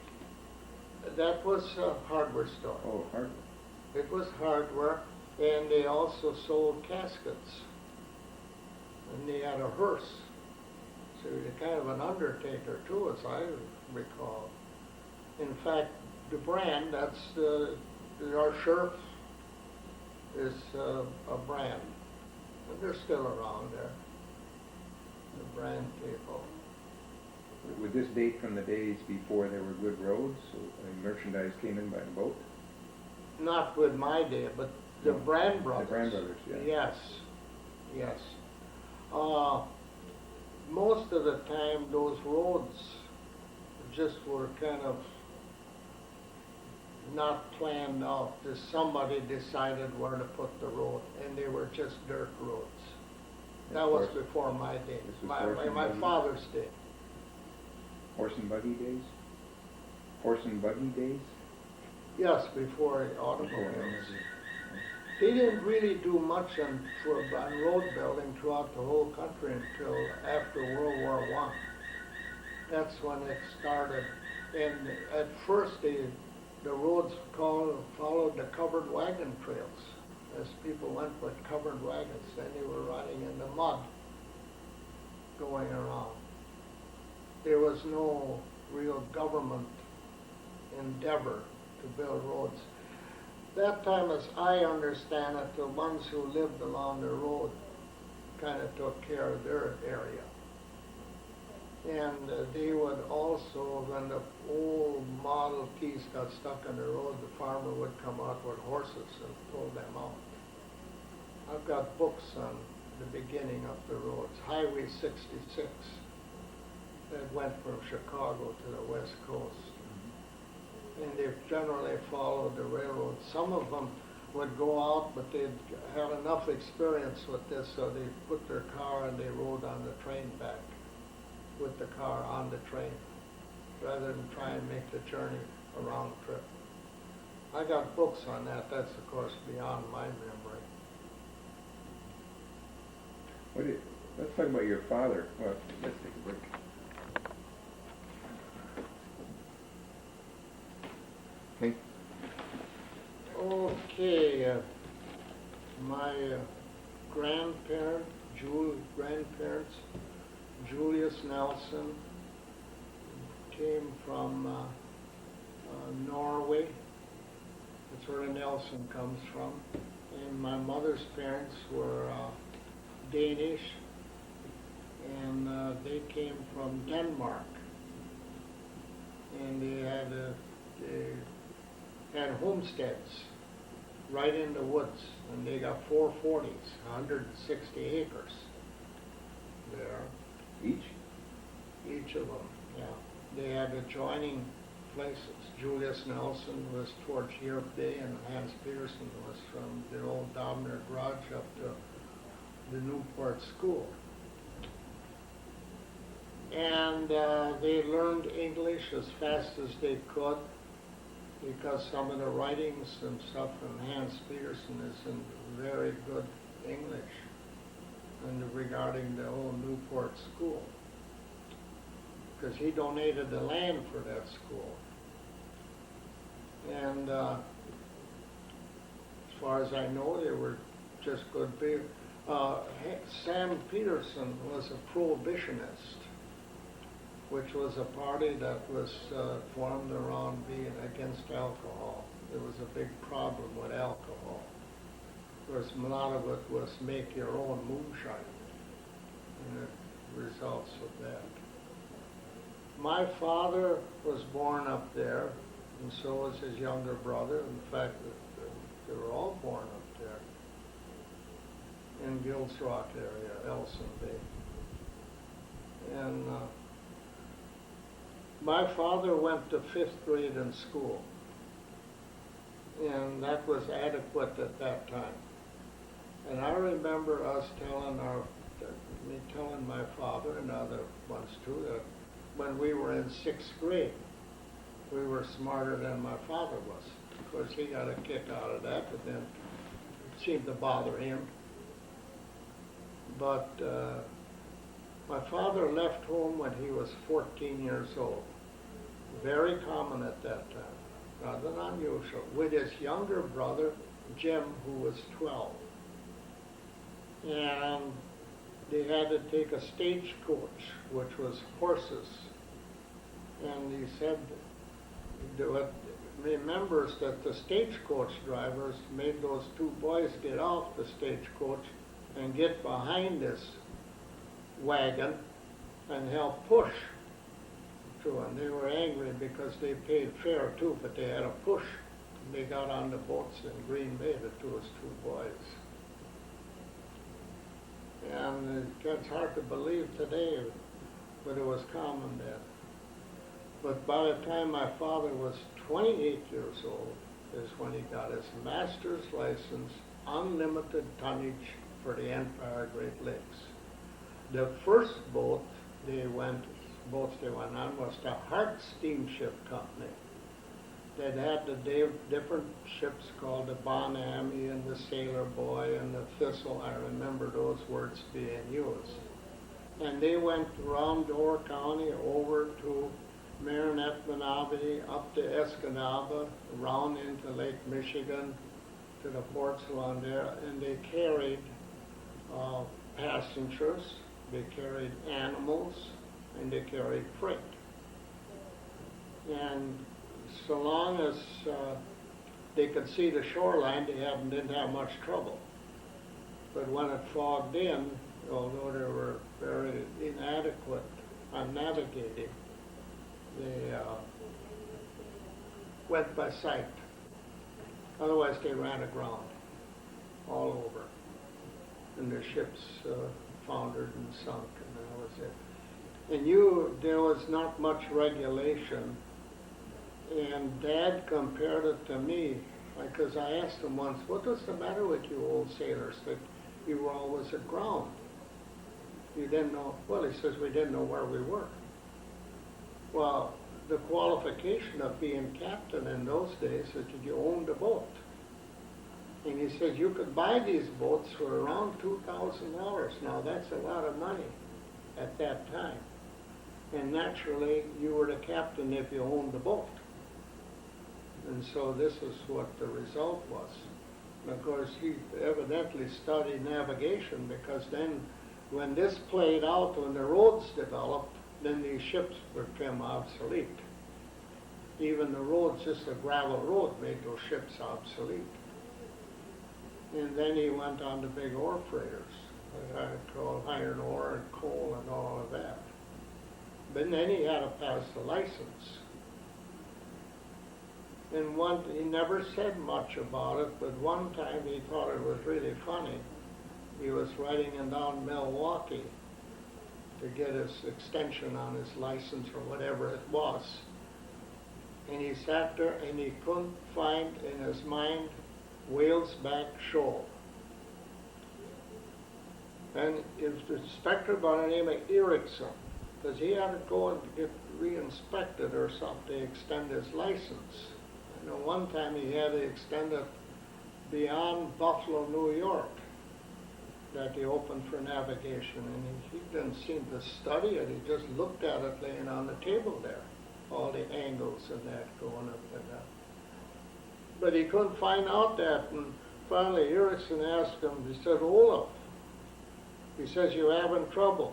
That was a hardware store. Oh, hardware. It was hardware, and they also sold caskets. And they had a hearse. So they're kind of an undertaker too, as I recall. In fact, the Brand, that's our sheriff is a Brand. And they're still around there, the Brand people. Would this date from the days before there were good roads, so merchandise came in by boat? Not with my day, but the Brand Brothers. The Brand Brothers, yeah. Yes, yes. Most of the time, those roads just were kind of not planned out. Somebody decided where to put the road, and they were just dirt roads. That was before my day, my father's day. Horse and buggy days? Horse and buggy days? Yes, before automobiles. They didn't really do much on road building throughout the whole country until after World War I. That's when it started. And at first, the roads followed the covered wagon trails. As people went with covered wagons, then they were riding in the mud going around. There was no real government endeavor to build roads. That time, as I understand it, the ones who lived along the road kind of took care of their area. And they would also, when the old Model Ts got stuck on the road, the farmer would come out with horses and pull them out. I've got books on the beginning of the roads. Highway 66 that went from Chicago to the West Coast. And they generally followed the railroad. Some of them would go out, but they'd had enough experience with this, so they put their car and they rode on the train back with the car on the train, rather than try and make the journey a round trip. I got books on that. That's, of course, beyond my memory. Let's talk about your father. Well, let's take a break. Okay. Okay, my grandparents, Julius Nelson, came from Norway. That's where the Nelson comes from. And my mother's parents were Danish, and they came from Denmark. And they had homesteads right in the woods, and they got 440s, 160 acres there, Each? of them, yeah. They had adjoining places. Julius Nelson was towards Europe Bay, and Hans Peterson was from the old Dobner Garage up to the Newport School. And they learned English as fast as they could, because some of the writings and stuff from Hans Peterson is in very good English and regarding the old Newport School, because he donated the land for that school. And as far as I know, they were just good people. Sam Peterson was a prohibitionist, which was a party that was formed around being against alcohol. There was a big problem with alcohol. Because a lot of it was make your own moonshine, and the results of that. My father was born up there, and so was his younger brother. In fact, they were all born up there in Gills Rock area, Elson Bay. And my father went to 5th grade in school, and that was adequate at that time. And I remember us telling my father and other ones too, that when we were in 6th grade, we were smarter than my father was. Of course, he got a kick out of that, but then it seemed to bother him. But my father left home when he was 14 years old. Very common at that time, rather than unusual, with his younger brother, Jim, who was 12. And they had to take a stagecoach, which was horses. And he said, remembers that the stagecoach drivers made those two boys get off the stagecoach and get behind this wagon and help push through. And they were angry because they paid fare too, but they had to push. They got on the boats in Green Bay, the two boys. And it's hard to believe today, but it was common then. But by the time my father was 28 years old is when he got his master's license, unlimited tonnage for the Empire Great Lakes. The first boats they went on was the Hart Steamship Company. That had the different ships called the Bonami and the Sailor Boy and the Thistle. I remember those words being used. And they went around Door County over to Marinette, Menominee, up to Escanaba, around into Lake Michigan, to the ports along there, and they carried passengers, they carried animals, and they carried freight. And so long as they could see the shoreline, they didn't have much trouble. But when it fogged in, although they were very inadequate on navigating, they went by sight. Otherwise, they ran aground all over. And the ships foundered and sunk, and that was it. And there was not much regulation. And Dad compared it to me, because I asked him once, what was the matter with you old sailors, that you were always aground? You didn't know, well, he says, we didn't know where we were. Well, the qualification of being captain in those days is that you owned a boat. And he says you could buy these boats for around $2,000. Now that's a lot of money at that time. And naturally, you were the captain if you owned the boat. And so this is what the result was. And of course, he evidently studied navigation, because then when this played out, when the roads developed, then these ships became obsolete. Even the roads, just a gravel road, made those ships obsolete. And then he went on to big ore freighters, called iron ore and coal and all of that. But then he had to pass the license. And he never said much about it, but one time he thought it was really funny. He was riding in down Milwaukee to get his extension on his license or whatever it was. And he sat there and he couldn't find in his mind Whale's Back Shoal. And it was the inspector by the name of Erickson, because he had to go and get re-inspected or something to extend his license. I know one time he had to extend it beyond Buffalo, New York, that he opened for navigation, and he didn't seem to study it. He just looked at it laying on the table there, all the angles and that going up and down. But he couldn't find out that, and finally Erickson asked him, he said, Olaf, he says, you're having trouble.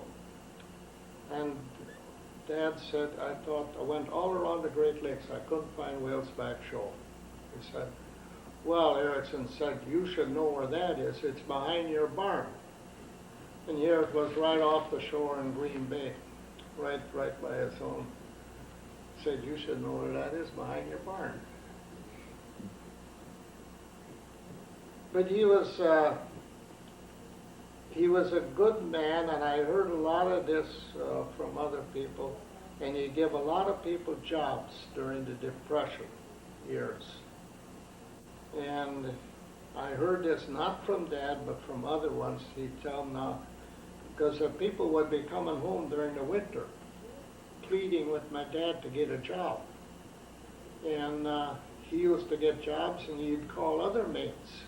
And Dad said, I went all around the Great Lakes, I couldn't find Whale's Back Shoal. He said, well, Erickson said, you should know where that is. It's behind your barn. And here it was right off the shore in Green Bay, right by his home. Said, you should know where that is, behind your barn. But he was a good man, and I heard a lot of this from other people, and he gave a lot of people jobs during the Depression years. And I heard this not from Dad, but from other ones. He'd tell them now, because the people would be coming home during the winter, pleading with my dad to get a job. And he used to get jobs, and he'd call other mates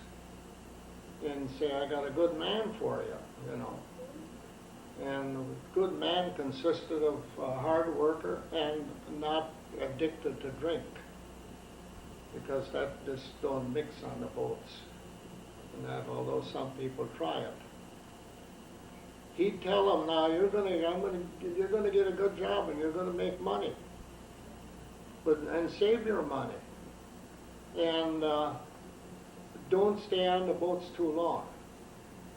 and say, I got a good man for you, you know. And a good man consisted of a hard worker and not addicted to drink, because that just don't mix on the boats. And that, although some people try it. He'd tell them, now you're gonna get a good job and you're gonna make money, and save your money, and don't stay on the boats too long,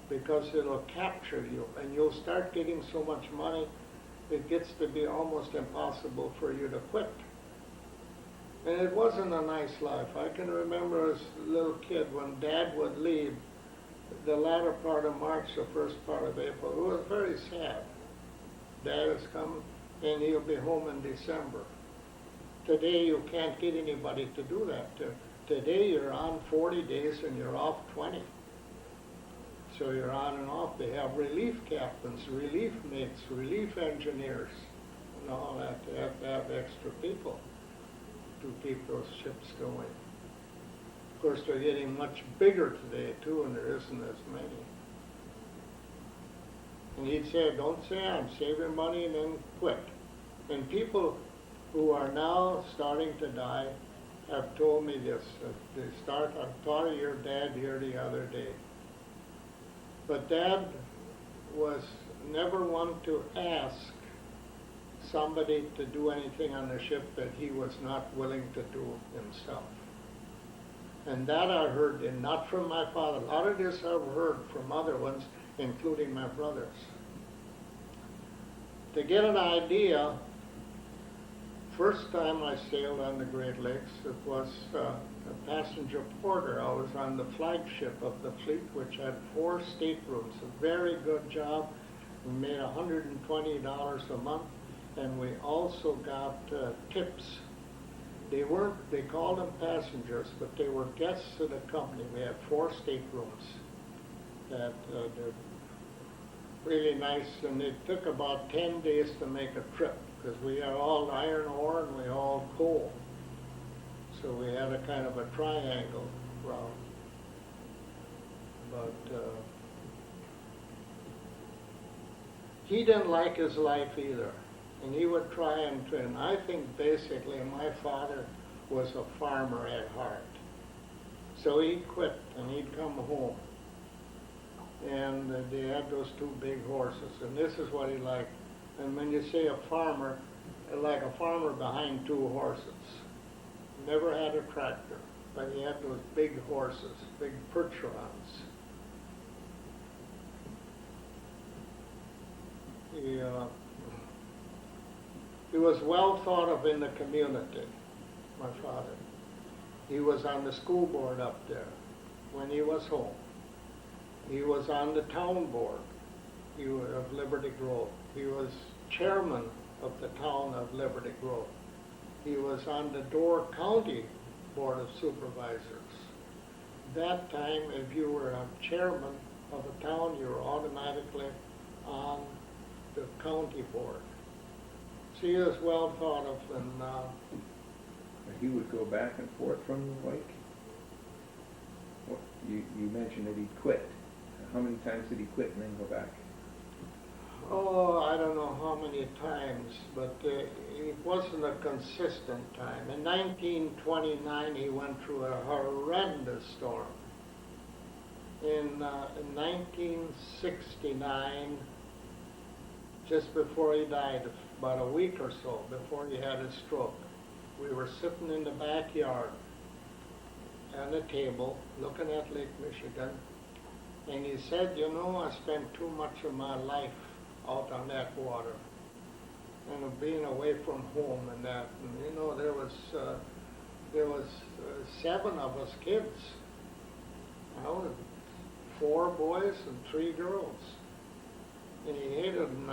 because it'll capture you, and you'll start getting so much money, it gets to be almost impossible for you to quit. And it wasn't a nice life. I can remember as a little kid when Dad would leave the latter part of March, the first part of April. It was very sad. Dad is coming, and he'll be home in December. Today you can't get anybody to do that. Today you're on 40 days and you're off 20. So you're on and off. They have relief captains, relief mates, relief engineers, and all that. They have to have extra people to keep those ships going. Of course, they're getting much bigger today, too, and there isn't as many. And he'd say, don't say I'm saving money and then quit. And people who are now starting to die have told me this. I thought of your dad here the other day. But Dad was never one to ask somebody to do anything on the ship that he was not willing to do himself. And that I heard, and not from my father. A lot of this I've heard from other ones, including my brothers. To get an idea, first time I sailed on the Great Lakes, it was a passenger porter. I was on the flagship of the fleet, which had 4 staterooms, a very good job. We made $120 a month, and we also got tips. They called them passengers, but they were guests of the company. We had 4 staterooms that they're really nice, and it took about 10 days to make a trip, because we had all iron ore and we hauled coal. So we had a kind of a triangle route. But he didn't like his life either. And he would try and I think basically my father was a farmer at heart. So he quit and he'd come home. And they had those 2 big horses, and this is what he liked. And when you say a farmer, like a farmer behind 2 horses. Never had a tractor, but he had those big horses, big Percherons. He was well thought of in the community, my father. He was on the school board up there when he was home. He was on the town board of Liberty Grove. He was chairman of the town of Liberty Grove. He was on the Door County Board of Supervisors. That time, if you were a chairman of a town, you were automatically on the county board. So he was well thought of, and He would go back and forth from the lake? Well, you mentioned that he quit. How many times did he quit and then go back? oh, I don't know how many times, but it wasn't a consistent time. In 1929, he went through a horrendous storm. In 1969, just before he died, about a week or so before he had his stroke, we were sitting in the backyard at a table looking at Lake Michigan, and he said, you know, I spent too much of my life out on that water, and of being away from home and that. And, you know, there was 7 of us kids. I was 4 boys and 3 girls. And he hated it, and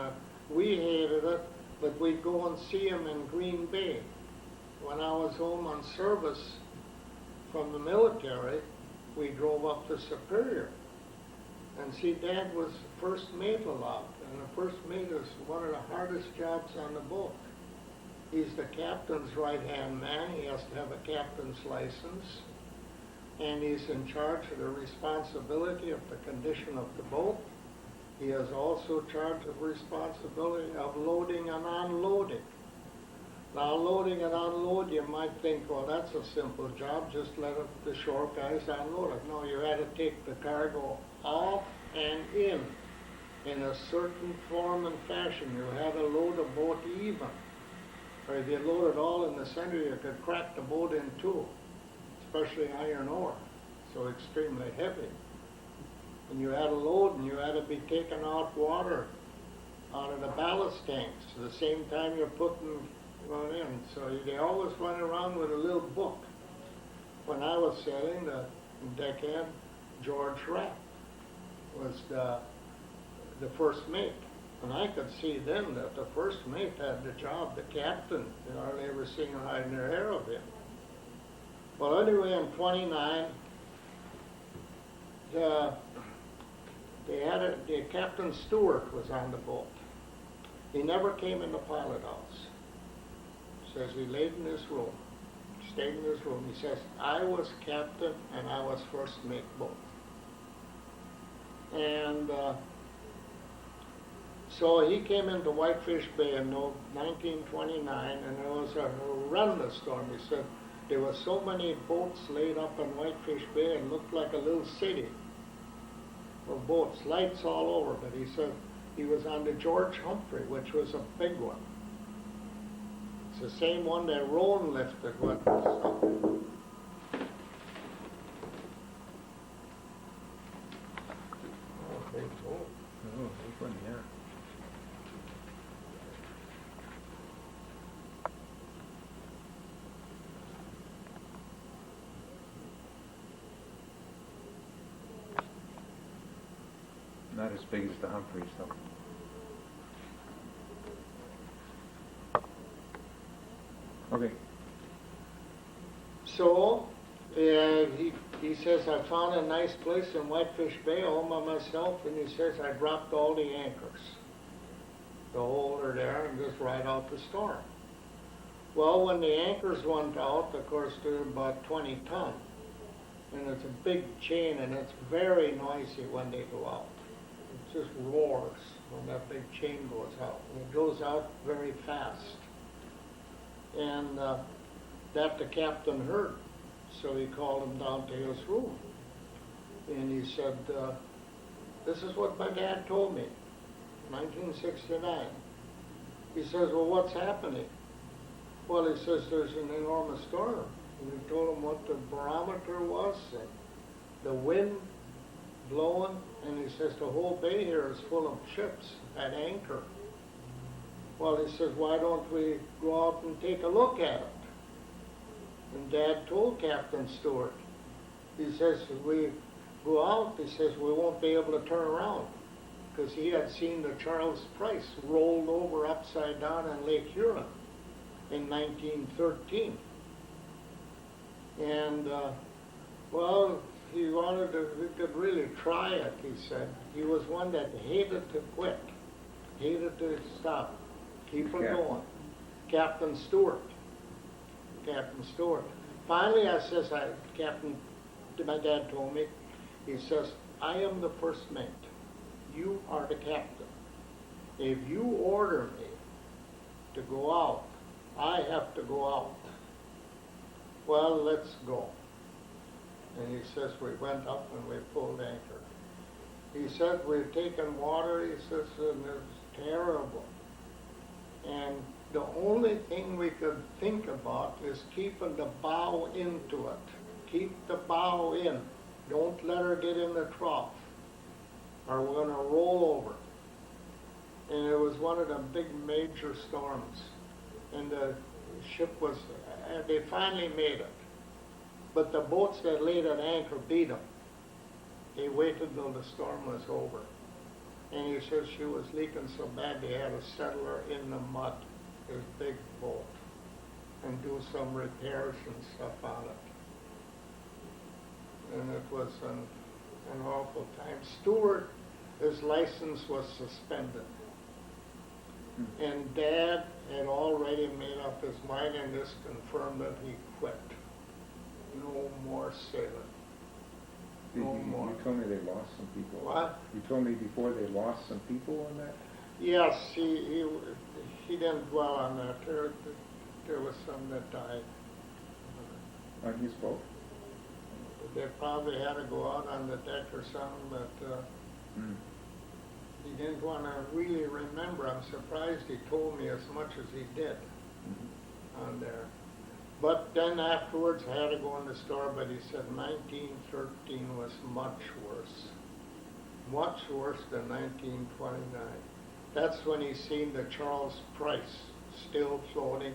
we hated it, but we'd go and see him in Green Bay. When I was home on service from the military, we drove up to Superior. And see, Dad was first mate a lot, and the first mate is one of the hardest jobs on the boat. He's the captain's right-hand man. He has to have a captain's license, and he's in charge of the responsibility of the condition of the boat. He has also charge of responsibility of loading and unloading. Now, loading and unload, you might think, well, that's a simple job, just let the shore guys unload it. No, you had to take the cargo off and in a certain form and fashion. You had to load a boat even. Or if you load it all in the center, you could crack the boat in two, especially iron ore, so extremely heavy. And you had to load, and you had to be taking out water out of the ballast tanks at the same time you're putting one in. So they always went around with a little book. When I was sailing, the deckhand, George Rapp was the first mate. And I could see then that the first mate had the job, the captain. You hardly ever seen them hiding their hair of him. Well, anyway, in 29, the Captain Stewart was on the boat. He never came in the pilot house. Says he laid in his room, stayed in his room. He says, I was captain and I was first mate both. And so he came into Whitefish Bay in 1929, and there was a horrendous storm. He said there were so many boats laid up in Whitefish Bay, it looked like a little city of boats, lights all over. But he said he was on the George Humphrey, which was a big one. It's the same one that Roan lifted. What? Oh, big one, yeah. Not as big as the Humphreys, though. Okay. So, he says, I found a nice place in Whitefish Bay all by myself, and he says, I dropped all the anchors. The hold are there and just ride out the storm. Well, when the anchors went out, of course, they're about 20 ton. And it's a big chain, and it's very noisy when they go out. It just roars when that big chain goes out. And it goes out very fast. And that the captain heard. So he called him down to his room. And he said, this is what my dad told me, 1969. He says, well, what's happening? Well, he says, there's an enormous storm. And we told him what the barometer was, and the wind blowing, and he says, the whole bay here is full of ships at anchor. Well, he says, why don't we go out and take a look at it? And Dad told Captain Stewart, he says, if we go out, he says, we won't be able to turn around. Because he had seen the Charles Price rolled over upside down on Lake Huron in 1913. And, well, he wanted to, we could really try it, he said. He was one that hated to quit, hated to stop, keep it going. Captain Stewart. Captain Stewart. Finally, I says, my dad told me, he says, I am the first mate. You are the captain. If you order me to go out, I have to go out. Well, let's go. And he says, we went up and we pulled anchor. He said, we've taken water, he says, and it's terrible. And the only thing we could think about is keeping the bow into it. Keep the bow in. Don't let her get in the trough, or we're going to roll over. And it was one of the big major storms. And the ship was, they finally made it. But the boats that laid at anchor beat them. They waited till the storm was over. And he says she was leaking so bad they had to settle her in the mud, this big boat, and do some repairs and stuff on it. And it was an awful time. Stewart, his license was suspended. And Dad had already made up his mind, and this confirmed that he quit. No more sailing. No more. You told me they lost some people. What? You told me before they lost some people on that? Yes, he didn't dwell on that. There was some that died. On his boat? They probably had to go out on the deck or something, but he didn't want to really remember. I'm surprised he told me as much as he did on there. But then afterwards, I had to go in the store, but he said 1913 was much worse than 1929. That's when he seen the Charles Price still floating.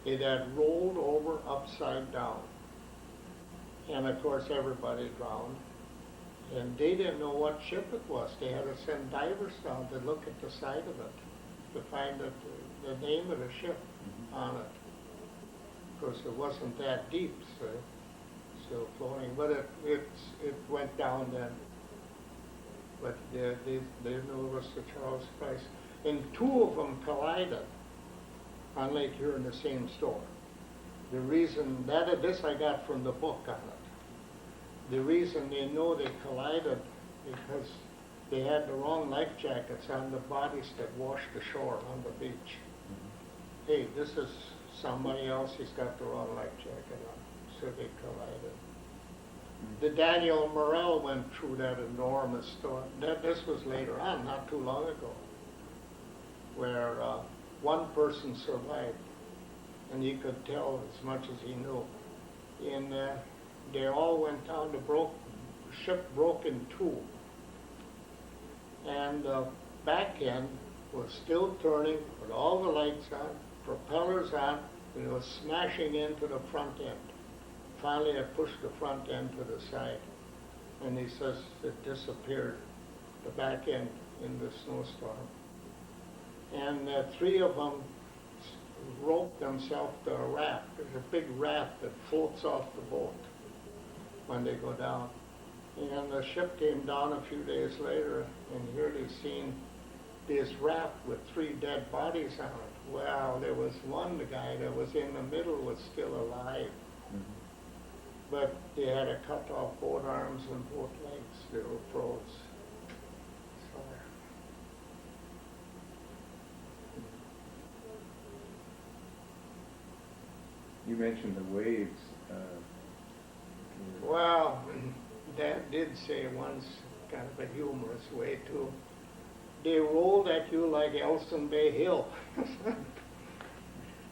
It had rolled over upside down. And of course, everybody drowned. And they didn't know what ship it was. They had to send divers down to look at the side of it to find the name of the ship on it. Of course, it wasn't that deep, so still floating. But it went down then. But they knew it was the Charles Price. And two of them collided on Lake Huron in the same storm. The reason this I got from the book on it. The reason they know they collided because they had the wrong life jackets on the bodies that washed ashore on the beach. Hey, this is somebody else, he's got the wrong life jacket on, so they collided. The Daniel Morel went through that enormous storm. This was later on, not too long ago, where one person survived, and he could tell as much as he knew. And they all went down, the ship broke in two. And the back end was still turning with all the lights on, propellers on, and it was smashing into the front end. Finally, I pushed the front end to the side, and he says it disappeared, the back end in the snowstorm. And three of them roped themselves to a raft. There's a big raft that floats off the boat when they go down. And the ship came down a few days later, and here they seen this raft with three dead bodies on it. Well, there was one, the guy that was in the middle was still alive. But they had to cut off both arms and both legs. They were froze. So, you mentioned the waves. well, Dad did say once, kind of a humorous way too, they rolled at you like Elson Bay Hill.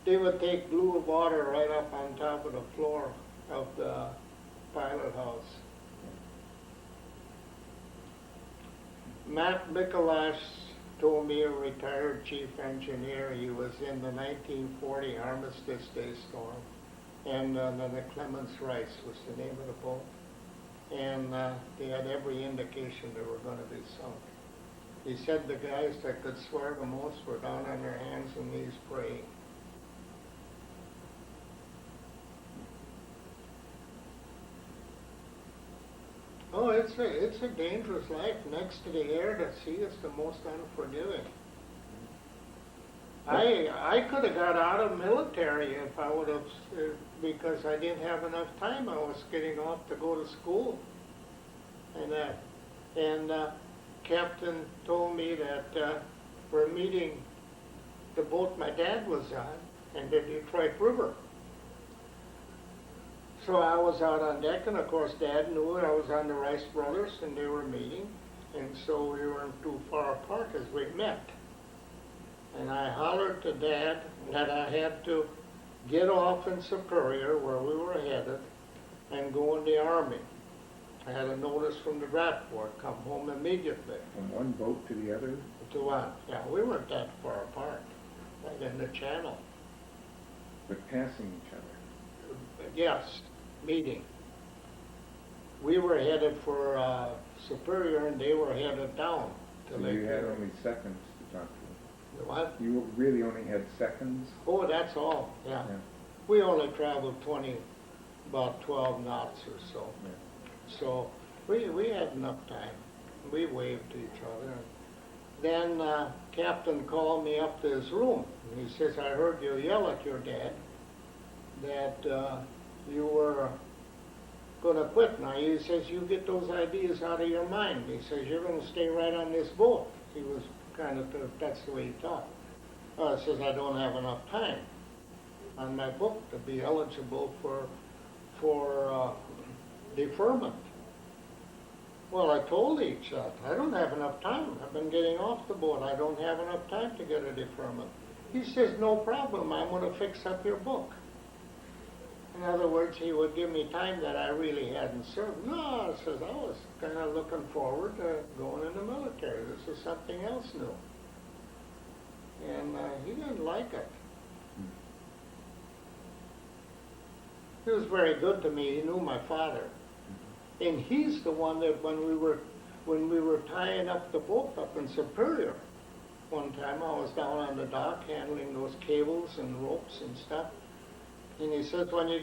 They would take blue water right up on top of the floor of the pilot house. Matt Mikolash told me, a retired chief engineer, he was in the 1940 Armistice Day storm. and the Clemens Rice was the name of the boat. And they had every indication they were going to be sunk. He said the guys that could swear the most were down on their hands and knees praying. Oh, it's a dangerous life. Next to the air, the sea is the most unforgiving. I could have got out of military if I would have, because I didn't have enough time. I was getting off to go to school, and Captain told me that we're meeting the boat my dad was on in the Detroit River. So I was out on deck, and of course Dad knew I was on the Rice Brothers, and they were meeting, and so we weren't too far apart as we met. And I hollered to Dad that I had to get off in Superior, where we were headed, and go in the Army. I had a notice from the draft board, come home immediately. From one boat to the other? To one. Yeah, we weren't that far apart, right in the channel. But passing each other? Yes, meeting. We were headed for Superior, and they were headed down to So Lake you had Erie. only seconds to talk to them? What? You really only had seconds? Oh, that's all, yeah. Yeah. We only traveled about 12 knots or so. Yeah. So we had enough time. We waved to each other. Then Captain called me up to his room. And he says, I heard you yell at your dad that you were going to quit. Now, he says, you get those ideas out of your mind. He says, you're going to stay right on this boat. He was kind of, that's the way he talked. He says, I don't have enough time on my book to be eligible for deferment. Well, I told each that I don't have enough time. I've been getting off the boat. I don't have enough time to get a deferment. He says, no problem. I'm going to fix up your book. In other words, he would give me time that I really hadn't served. No, I says, I was kind of looking forward to going in the military. This is something else new. And he didn't like it. He was very good to me. He knew my father. And he's the one that when we were tying up the boat up in Superior, one time I was down on the dock handling those cables and ropes and stuff. And he says, when we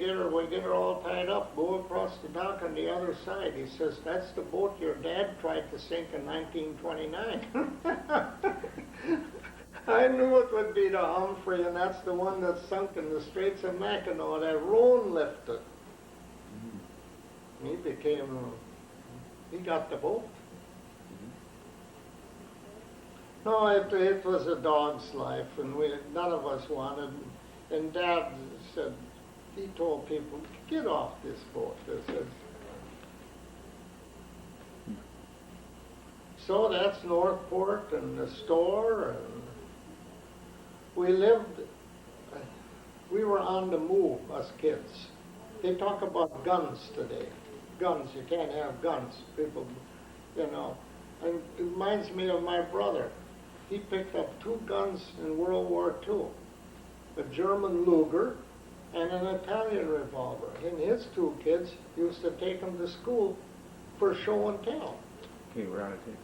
get her all tied up, go across the dock on the other side. He says, that's the boat your dad tried to sink in 1929. I knew it would be the Humphrey, and that's the one that sunk in the Straits of Mackinac. That Roan lifted. He he got the boat. No, it was a dog's life, and none of us wanted. And Dad said, he told people, get off this boat. So that's Northport and the store, and we were on the move, us kids. They talk about guns today. Guns, you can't have guns. People, And it reminds me of my brother. He picked up 2 guns in World War II. A German Luger and an Italian revolver. And his 2 kids used to take them to school for show and tell. Okay, we're on a tape.